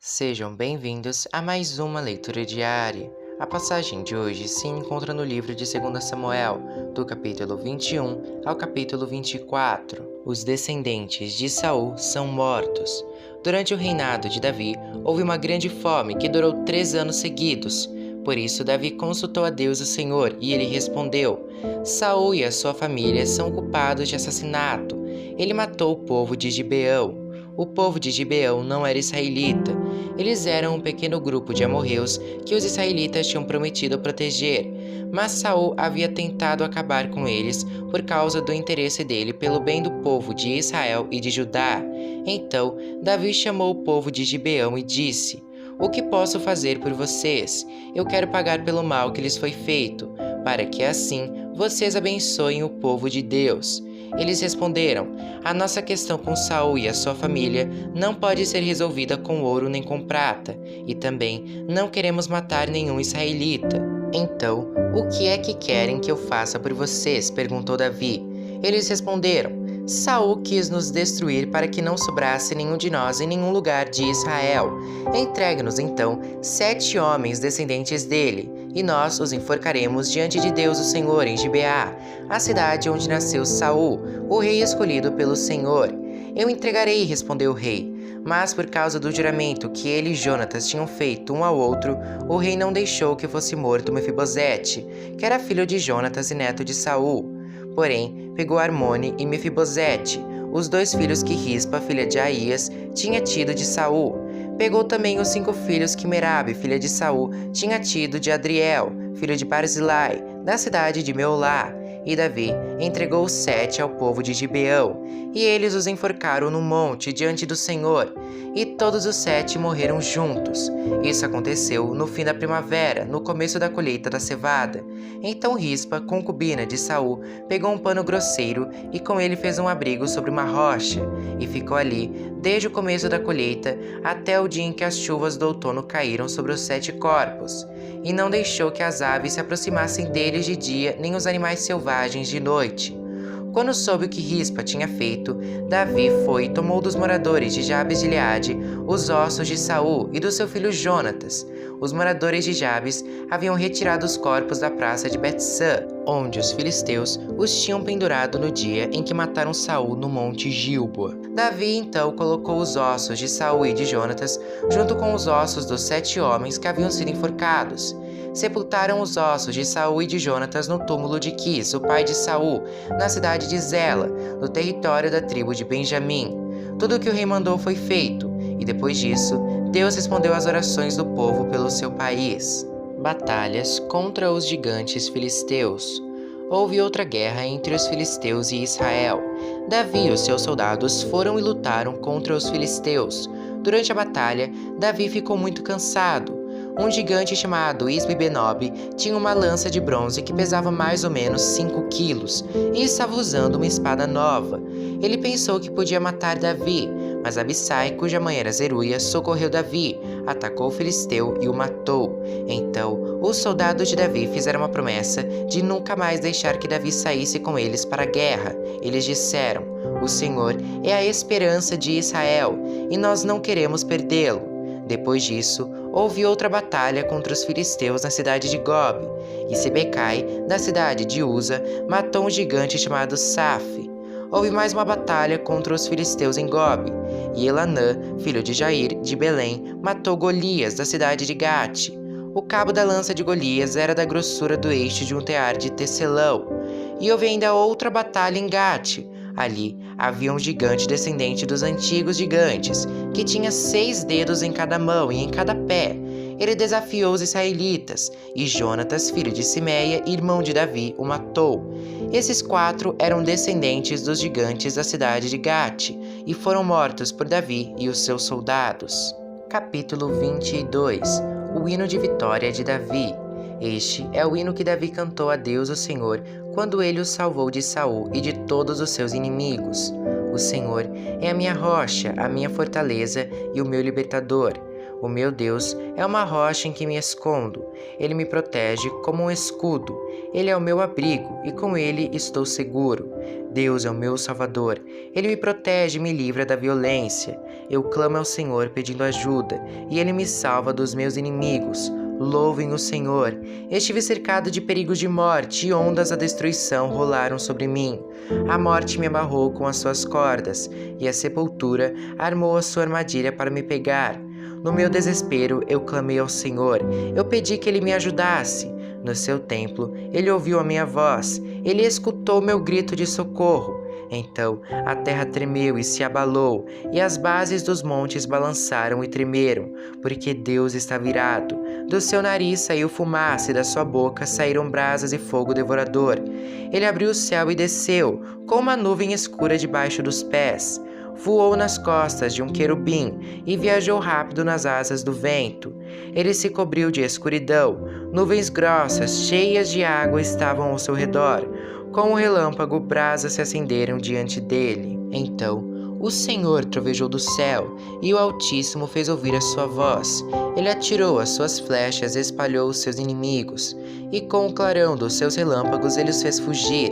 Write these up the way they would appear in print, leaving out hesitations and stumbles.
Sejam bem-vindos a mais uma leitura diária. A passagem de hoje se encontra no livro de 2 Samuel, do capítulo 21 ao capítulo 24. Os descendentes de Saul são mortos. Durante o reinado de Davi, houve uma grande fome que durou 3 anos seguidos. Por isso, Davi consultou a Deus o Senhor e ele respondeu: Saul e a sua família são culpados de assassinato. Ele matou o povo de Gibeão. O povo de Gibeão não era israelita. Eles eram um pequeno grupo de amorreus que os israelitas tinham prometido proteger, mas Saul havia tentado acabar com eles por causa do interesse dele pelo bem do povo de Israel e de Judá. Então, Davi chamou o povo de Gibeão e disse: O que posso fazer por vocês? Eu quero pagar pelo mal que lhes foi feito, para que assim vocês abençoem o povo de Deus. Eles responderam: A nossa questão com Saul e a sua família não pode ser resolvida com ouro nem com prata, e também não queremos matar nenhum israelita. Então, o que é que querem que eu faça por vocês? Perguntou Davi. Eles responderam: Saul quis nos destruir para que não sobrasse nenhum de nós em nenhum lugar de Israel. Entregue-nos então 7 homens descendentes dele, e nós os enforcaremos diante de Deus o Senhor em Gibeá, a cidade onde nasceu Saul, o rei escolhido pelo Senhor. Eu entregarei, respondeu o rei. Mas por causa do juramento que ele e Jonatas tinham feito um ao outro, o rei não deixou que fosse morto Mefibosete, que era filho de Jonatas e neto de Saul. Porém, pegou Armone e Mefibosete, os 2 filhos que Rispa, filha de Aías, tinha tido de Saul. Pegou também os 5 filhos que Merabe, filha de Saul, tinha tido de Adriel, filho de Barzilai, da cidade de Meolá. E Davi entregou os 7 ao povo de Gibeão, e eles os enforcaram no monte diante do Senhor, e todos os 7 morreram juntos. Isso aconteceu no fim da primavera, no começo da colheita da cevada. Então Rispa, concubina de Saul, pegou um pano grosseiro e com ele fez um abrigo sobre uma rocha, e ficou ali desde o começo da colheita até o dia em que as chuvas do outono caíram sobre os 7 corpos, e não deixou que as aves se aproximassem deles de dia, nem os animais selvagens de noite. Quando soube o que Rispa tinha feito, Davi foi e tomou dos moradores de Jabes de Gileade os ossos de Saul e do seu filho Jonatas. Os moradores de Jabes haviam retirado os corpos da praça de Bet-sã, onde os filisteus os tinham pendurado no dia em que mataram Saul no monte Gilboa. Davi então colocou os ossos de Saul e de Jonatas junto com os ossos dos 7 homens que haviam sido enforcados. Sepultaram os ossos de Saul e de Jonatas no túmulo de Quis, o pai de Saul, na cidade de Zela, no território da tribo de Benjamim. Tudo o que o rei mandou foi feito, e depois disso, Deus respondeu às orações do povo pelo seu país. Batalhas contra os gigantes filisteus. Houve outra guerra entre os filisteus e Israel. Davi e os seus soldados foram e lutaram contra os filisteus. Durante a batalha, Davi ficou muito cansado. Um gigante chamado Isbi-Benob tinha uma lança de bronze que pesava mais ou menos 5 quilos e estava usando uma espada nova. Ele pensou que podia matar Davi, mas Abissai, cuja mãe era Zeruia, socorreu Davi, atacou o filisteu e o matou. Então, os soldados de Davi fizeram uma promessa de nunca mais deixar que Davi saísse com eles para a guerra. Eles disseram: O Senhor é a esperança de Israel, e nós não queremos perdê-lo. Depois disso, houve outra batalha contra os filisteus na cidade de Gob, e Sibecai, da cidade de Uza, matou um gigante chamado Saf. Houve mais uma batalha contra os filisteus em Gob, e Elanã, filho de Jair, de Belém, matou Golias, da cidade de Gate. O cabo da lança de Golias era da grossura do eixo de um tear de tecelão. E houve ainda outra batalha em Gate. Ali havia um gigante descendente dos antigos gigantes, que tinha 6 dedos em cada mão e em cada pé. Ele desafiou os israelitas, e Jonatas, filho de Simeia, irmão de Davi, o matou. Esses 4 eram descendentes dos gigantes da cidade de Gate, e foram mortos por Davi e os seus soldados. Capítulo 22. O hino de vitória de Davi. Este é o hino que Davi cantou a Deus o Senhor, quando ele o salvou de Saul e de todos os seus inimigos. O Senhor é a minha rocha, a minha fortaleza e o meu libertador. O meu Deus é uma rocha em que me escondo. Ele me protege como um escudo. Ele é o meu abrigo e com ele estou seguro. Deus é o meu Salvador. Ele me protege e me livra da violência. Eu clamo ao Senhor pedindo ajuda e ele me salva dos meus inimigos. Louvem o Senhor. Estive cercado de perigos de morte e ondas da destruição rolaram sobre mim. A morte me amarrou com as suas cordas e a sepultura armou a sua armadilha para me pegar. No meu desespero, eu clamei ao Senhor. Eu pedi que ele me ajudasse. No seu templo, ele ouviu a minha voz. Ele escutou meu grito de socorro. Então a terra tremeu e se abalou, e as bases dos montes balançaram e tremeram, porque Deus estava irado. Do seu nariz saiu fumaça e da sua boca saíram brasas e fogo devorador. Ele abriu o céu e desceu, com uma nuvem escura debaixo dos pés. Voou nas costas de um querubim e viajou rápido nas asas do vento. Ele se cobriu de escuridão. Nuvens grossas, cheias de água, estavam ao seu redor. Com um relâmpago, brasas se acenderam diante dele. Então, o Senhor trovejou do céu, e o Altíssimo fez ouvir a sua voz. Ele atirou as suas flechas e espalhou os seus inimigos, e com o clarão dos seus relâmpagos ele os fez fugir.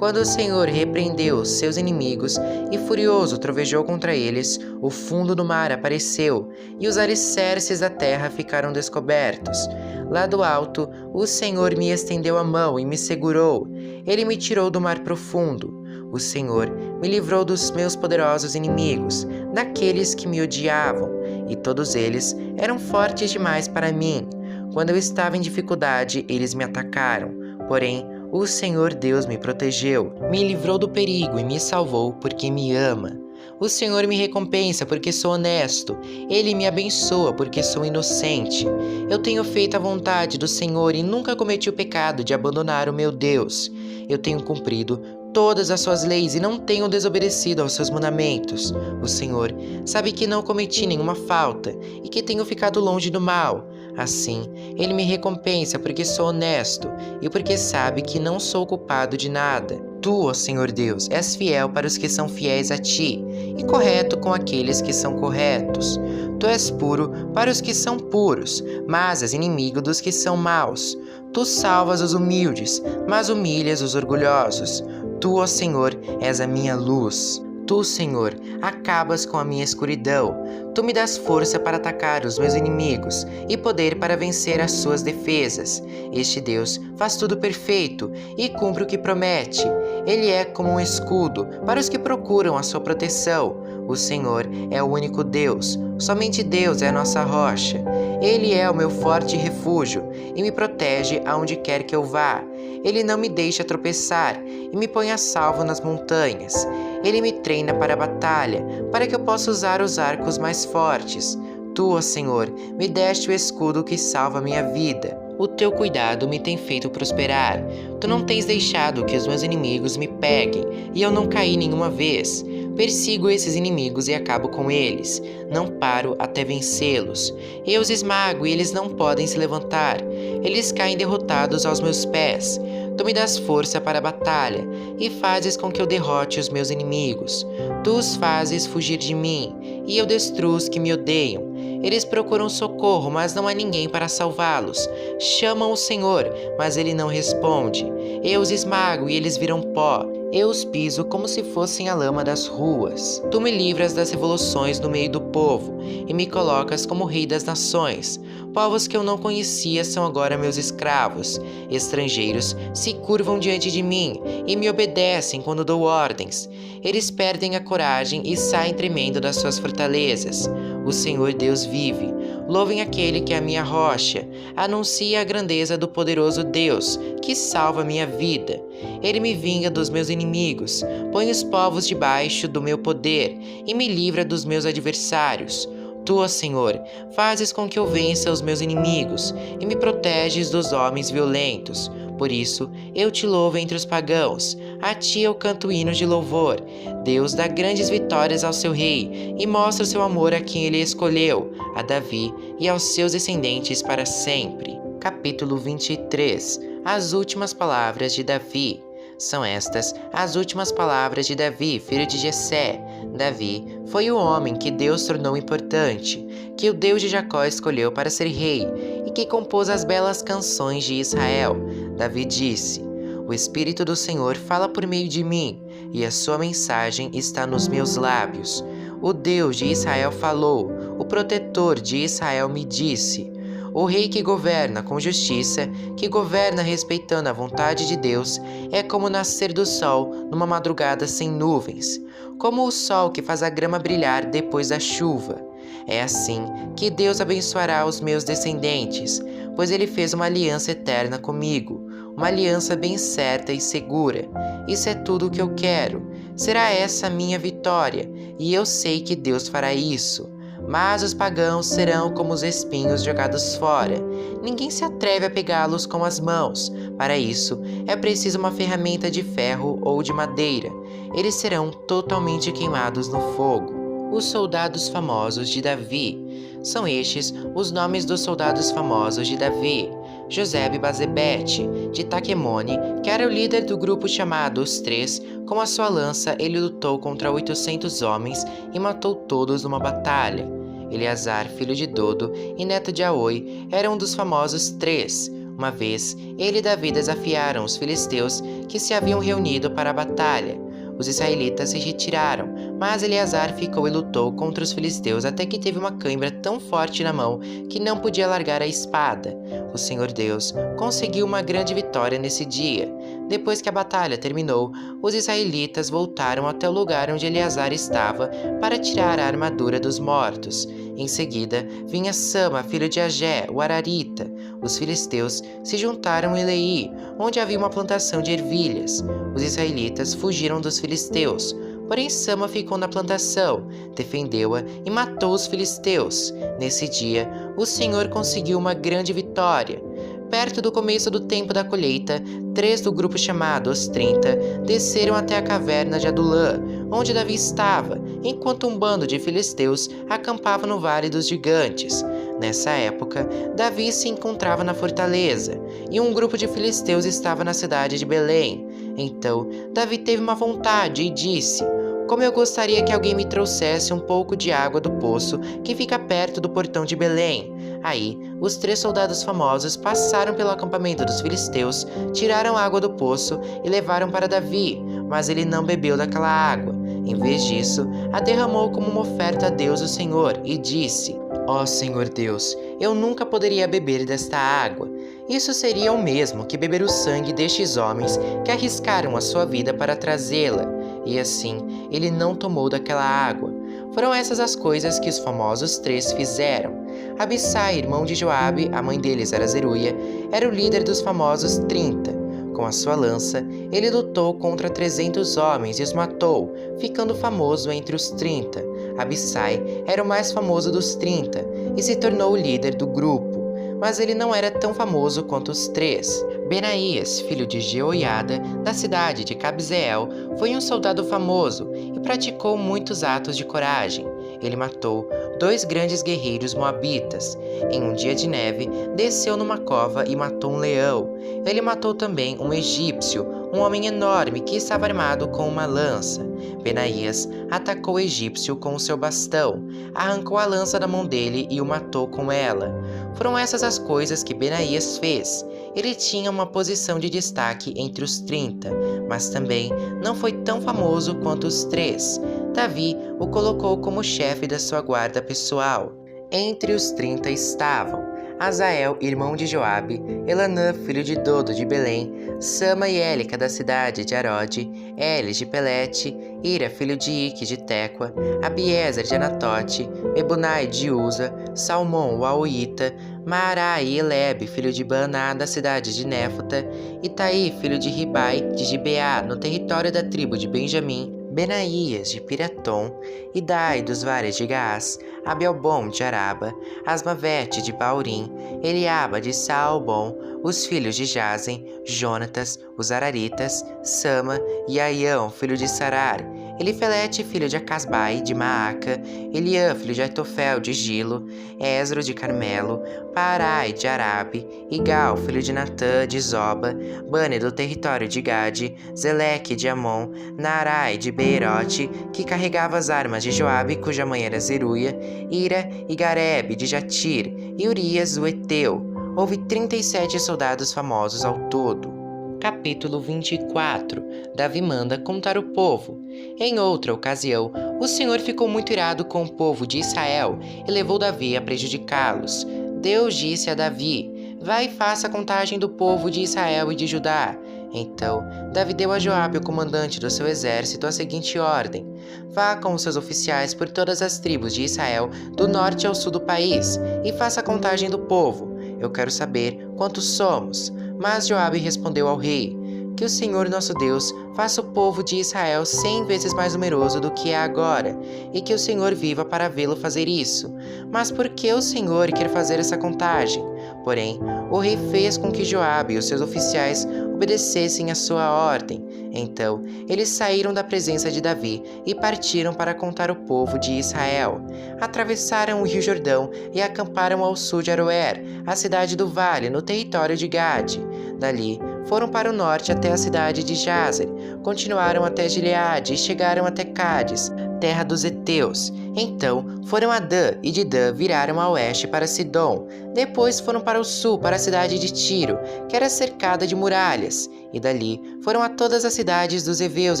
Quando o Senhor repreendeu os seus inimigos e furioso trovejou contra eles, o fundo do mar apareceu e os alicerces da terra ficaram descobertos. Lá do alto, o Senhor me estendeu a mão e me segurou. Ele me tirou do mar profundo. O Senhor me livrou dos meus poderosos inimigos, daqueles que me odiavam, e todos eles eram fortes demais para mim. Quando eu estava em dificuldade, eles me atacaram. Porém, o Senhor Deus me protegeu, me livrou do perigo e me salvou porque me ama. O Senhor me recompensa porque sou honesto. Ele me abençoa porque sou inocente. Eu tenho feito a vontade do Senhor e nunca cometi o pecado de abandonar o meu Deus. Eu tenho cumprido todas as suas leis e não tenho desobedecido aos seus mandamentos. O Senhor sabe que não cometi nenhuma falta e que tenho ficado longe do mal. Assim, ele me recompensa porque sou honesto e porque sabe que não sou culpado de nada. Tu, ó Senhor Deus, és fiel para os que são fiéis a ti e correto com aqueles que são corretos. Tu és puro para os que são puros, mas és inimigo dos que são maus. Tu salvas os humildes, mas humilhas os orgulhosos. Tu, ó Senhor, és a minha luz. Tu, Senhor, acabas com a minha escuridão. Tu me dás força para atacar os meus inimigos e poder para vencer as suas defesas. Este Deus faz tudo perfeito e cumpre o que promete. Ele é como um escudo para os que procuram a sua proteção. O Senhor é o único Deus. Somente Deus é a nossa rocha. Ele é o meu forte refúgio e me protege aonde quer que eu vá. Ele não me deixa tropeçar e me põe a salvo nas montanhas. Ele me treina para a batalha, para que eu possa usar os arcos mais fortes. Tu, ó Senhor, me deste o escudo que salva a minha vida. O teu cuidado me tem feito prosperar. Tu não tens deixado que os meus inimigos me peguem, e eu não caí nenhuma vez. Persigo esses inimigos e acabo com eles. Não paro até vencê-los. Eu os esmago e eles não podem se levantar. Eles caem derrotados aos meus pés. Tu me dás força para a batalha e fazes com que eu derrote os meus inimigos. Tu os fazes fugir de mim e eu destruo os que me odeiam. Eles procuram socorro, mas não há ninguém para salvá-los. Chamam o Senhor, mas ele não responde. Eu os esmago e eles viram pó. Eu os piso como se fossem a lama das ruas. Tu me livras das revoluções no meio do povo e me colocas como rei das nações. Povos que eu não conhecia são agora meus escravos. Estrangeiros se curvam diante de mim e me obedecem quando dou ordens. Eles perdem a coragem e saem tremendo das suas fortalezas. O Senhor Deus vive. Louvem aquele que é a minha rocha. Anuncie a grandeza do poderoso Deus, que salva a minha vida. Ele me vinga dos meus inimigos, põe os povos debaixo do meu poder e me livra dos meus adversários. Tu, ó Senhor, fazes com que eu vença os meus inimigos e me proteges dos homens violentos. Por isso, eu te louvo entre os pagãos. A ti eu canto hinos de louvor. Deus dá grandes vitórias ao seu rei e mostra o seu amor a quem ele escolheu, a Davi e aos seus descendentes para sempre. Capítulo 23. As últimas palavras de Davi. São estas as últimas palavras de Davi, filho de Jessé. Davi foi o homem que Deus tornou importante, que o Deus de Jacó escolheu para ser rei e que compôs as belas canções de Israel. Davi disse: "O Espírito do Senhor fala por meio de mim, e a sua mensagem está nos meus lábios. O Deus de Israel falou, o protetor de Israel me disse." O rei que governa com justiça, que governa respeitando a vontade de Deus, é como o nascer do sol numa madrugada sem nuvens, como o sol que faz a grama brilhar depois da chuva. É assim que Deus abençoará os meus descendentes, pois ele fez uma aliança eterna comigo, uma aliança bem certa e segura. Isso é tudo o que eu quero. Será essa a minha vitória, e eu sei que Deus fará isso. Mas os pagãos serão como os espinhos jogados fora. Ninguém se atreve a pegá-los com as mãos. Para isso, é preciso uma ferramenta de ferro ou de madeira. Eles serão totalmente queimados no fogo. Os soldados famosos de Davi. São estes os nomes dos soldados famosos de Davi: Josebe-Basebete, de Taquemone, que era o líder do grupo chamado Os Três. Com a sua lança ele lutou contra 800 homens e matou todos numa batalha. Eleazar, filho de Dodo e neto de Aoi, era um dos famosos Três. Uma vez, ele e Davi desafiaram os filisteus que se haviam reunido para a batalha. Os israelitas se retiraram, mas Eleazar ficou e lutou contra os filisteus até que teve uma cãibra tão forte na mão que não podia largar a espada. O Senhor Deus conseguiu uma grande vitória nesse dia. Depois que a batalha terminou, os israelitas voltaram até o lugar onde Eleazar estava para tirar a armadura dos mortos. Em seguida, vinha Sama, filho de Agé, o Ararita. Os filisteus se juntaram em Leí, onde havia uma plantação de ervilhas. Os israelitas fugiram dos filisteus, porém Sama ficou na plantação, defendeu-a e matou os filisteus. Nesse dia, o Senhor conseguiu uma grande vitória. Perto do começo do tempo da colheita, 3 do grupo chamado Os 30 desceram até a caverna de Adulã, onde Davi estava, enquanto um bando de filisteus acampava no Vale dos Gigantes. Nessa época, Davi se encontrava na fortaleza, e um grupo de filisteus estava na cidade de Belém. Então, Davi teve uma vontade e disse: "Como eu gostaria que alguém me trouxesse um pouco de água do poço que fica perto do portão de Belém." Aí, os 3 soldados famosos passaram pelo acampamento dos filisteus, tiraram água do poço e levaram para Davi, mas ele não bebeu daquela água. Em vez disso, a derramou como uma oferta a Deus o Senhor e disse: "Ó Senhor Deus, eu nunca poderia beber desta água. Isso seria o mesmo que beber o sangue destes homens que arriscaram a sua vida para trazê-la." E assim, ele não tomou daquela água. Foram essas as coisas que os famosos 3 fizeram. Abissai, irmão de Joabe, a mãe deles era Zeruia, era o líder dos famosos 30. Com a sua lança, ele lutou contra 300 homens e os matou, ficando famoso entre os 30. Abissai era o mais famoso dos 30 e se tornou o líder do grupo. Mas ele não era tão famoso quanto os 3. Benaías, filho de Jeoiada, da cidade de Cabzeel, foi um soldado famoso e praticou muitos atos de coragem. Ele matou 2 grandes guerreiros moabitas. Em um dia de neve, desceu numa cova e matou um leão. Ele matou também um egípcio, um homem enorme que estava armado com uma lança. Benaías atacou o egípcio com o seu bastão, arrancou a lança da mão dele e o matou com ela. Foram essas as coisas que Benaías fez. Ele tinha uma posição de destaque entre os 30, mas também não foi tão famoso quanto os 3. Davi o colocou como chefe da sua guarda pessoal. Entre os 30 estavam Azael, irmão de Joabe, Elanã, filho de Dodo de Belém, Sama e Élica da cidade de Arode, Elis de Pelete, Ira, filho de Ique de Tecoa, Abiezer de Anatote, Mebunai de Uza, Salmão o Aoíta, Maarai e Elebe, filho de Baná, da cidade de Néfota, Itaí, filho de Ribai, de Gibeá, no território da tribo de Benjamim, Benaías de Piratom, Idai dos vales de Gaás, Abelbom de Araba, Asmavete de Baurim, Eliaba de Saalbom, os filhos de Jazen, Jonatas, os Araritas, Sama e Aião, filho de Sarar, Elifelete, filho de Acasbai, de Maaca, Eliã, filho de Aitofel, de Gilo, Esro, de Carmelo, Paarai, de Arabe, Igal, filho de Natã, de Zoba, Bane, do território de Gade, Zeleque, de Amon, Naarai, de Beerote, que carregava as armas de Joabe, cuja mãe era Zeruia, Ira e Garebe, de Jatir, e Urias, o Eteu. Houve 37 soldados famosos ao todo. Capítulo 24. Davi manda contar o povo. Em outra ocasião, o Senhor ficou muito irado com o povo de Israel e levou Davi a prejudicá-los. Deus disse a Davi: vai e faça a contagem do povo de Israel e de Judá. Então, Davi deu a Joabe, o comandante do seu exército, a seguinte ordem: vá com os seus oficiais por todas as tribos de Israel, do norte ao sul do país, e faça a contagem do povo. Eu quero saber quantos somos. Mas Joabe respondeu ao rei: que o Senhor nosso Deus faça o povo de Israel 100 vezes mais numeroso do que é agora, e que o Senhor viva para vê-lo fazer isso. Mas por que o Senhor quer fazer essa contagem? Porém, o rei fez com que Joabe e os seus oficiais obedecessem a sua ordem. Então, eles saíram da presença de Davi e partiram para contar o povo de Israel. Atravessaram o rio Jordão e acamparam ao sul de Aroer, a cidade do vale, no território de Gade. Dali, foram para o norte até a cidade de Jazer, continuaram até Gileade e chegaram até Cádiz, terra dos heteus. Então foram a Dan e de Dan viraram a oeste para Sidom. Depois foram para o sul para a cidade de Tiro, que era cercada de muralhas. E dali foram a todas as cidades dos heveus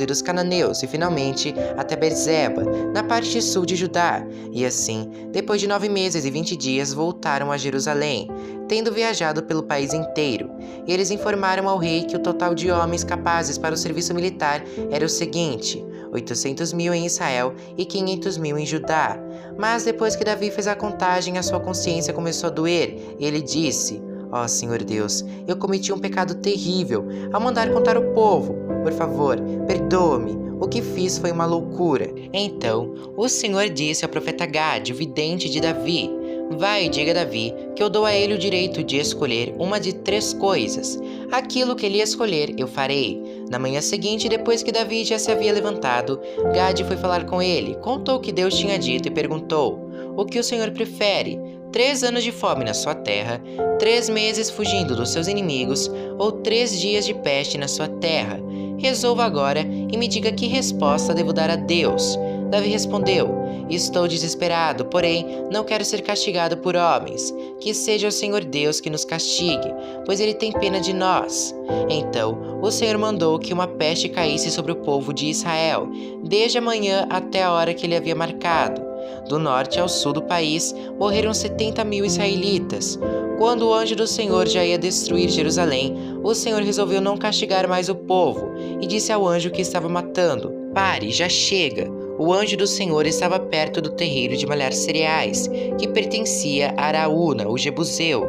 e dos cananeus e finalmente até Beerseba, na parte sul de Judá. E assim, depois de 9 meses e 20 dias, voltaram a Jerusalém, tendo viajado pelo país inteiro. E eles informaram ao rei que o total de homens capazes para o serviço militar era o seguinte: 800 mil em Israel e 500 mil em Judá. Mas depois que Davi fez a contagem, a sua consciência começou a doer, e ele disse: ó Senhor Deus, eu cometi um pecado terrível ao mandar contar o povo. Por favor, perdoa-me. O que fiz foi uma loucura. Então, o Senhor disse ao profeta Gade, o vidente de Davi: vai e diga a Davi que eu dou a ele o direito de escolher uma de 3 coisas. Aquilo que ele escolher, eu farei. Na manhã seguinte, depois que Davi já se havia levantado, Gade foi falar com ele, contou o que Deus tinha dito e perguntou: o que o Senhor prefere? 3 anos de fome na sua terra, 3 meses fugindo dos seus inimigos, ou 3 dias de peste na sua terra? Resolva agora e me diga que resposta devo dar a Deus. Davi respondeu: estou desesperado, porém não quero ser castigado por homens. Que seja o Senhor Deus que nos castigue, pois ele tem pena de nós. Então o Senhor mandou que uma peste caísse sobre o povo de Israel, desde a manhã até a hora que ele havia marcado. Do norte ao sul do país morreram 70 mil israelitas. Quando o anjo do Senhor já ia destruir Jerusalém, o Senhor resolveu não castigar mais o povo e disse ao anjo que estava matando: pare, já chega. O anjo do Senhor estava perto do terreiro de malhar cereais, que pertencia a Araúna, o Jebuseu.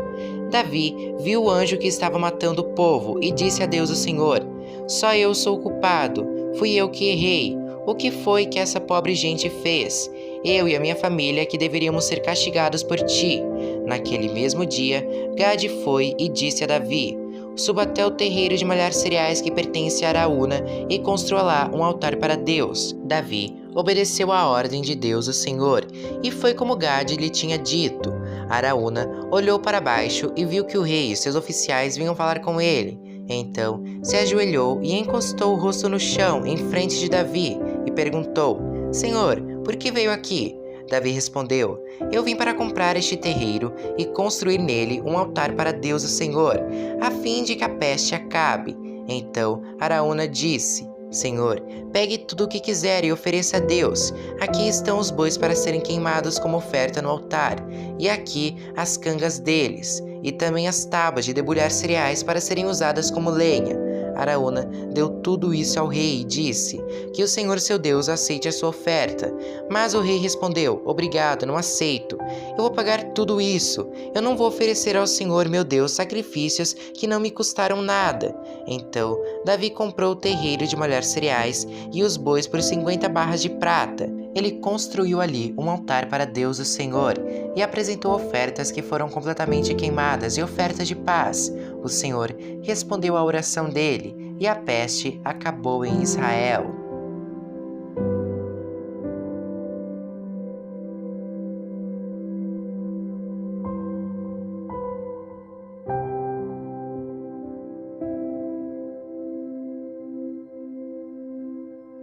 Davi viu o anjo que estava matando o povo e disse a Deus o Senhor: só eu sou o culpado, fui eu que errei. O que foi que essa pobre gente fez? Eu e a minha família que deveríamos ser castigados por ti. Naquele mesmo dia, Gade foi e disse a Davi: suba até o terreiro de malhar cereais que pertence a Araúna e construa lá um altar para Deus. Davi obedeceu à ordem de Deus o Senhor, e foi como Gade lhe tinha dito. Araúna olhou para baixo e viu que o rei e seus oficiais vinham falar com ele. Então se ajoelhou e encostou o rosto no chão em frente de Davi e perguntou: Senhor, por que veio aqui? Davi respondeu: eu vim para comprar este terreiro e construir nele um altar para Deus o Senhor, a fim de que a peste acabe. Então Araúna disse: Senhor, pegue tudo o que quiser e ofereça a Deus. Aqui estão os bois para serem queimados como oferta no altar, e aqui as cangas deles, e também as tábuas de debulhar cereais para serem usadas como lenha. Araúna deu tudo isso ao rei e disse: que o Senhor seu Deus aceite a sua oferta. Mas o rei respondeu: obrigado, não aceito. Eu vou pagar tudo isso. Eu não vou oferecer ao Senhor meu Deus sacrifícios que não me custaram nada. Então Davi comprou o terreiro de malhar cereais e os bois por 50 barras de prata. Ele construiu ali um altar para Deus o Senhor e apresentou ofertas que foram completamente queimadas e ofertas de paz. O Senhor respondeu à oração dele e a peste acabou em Israel.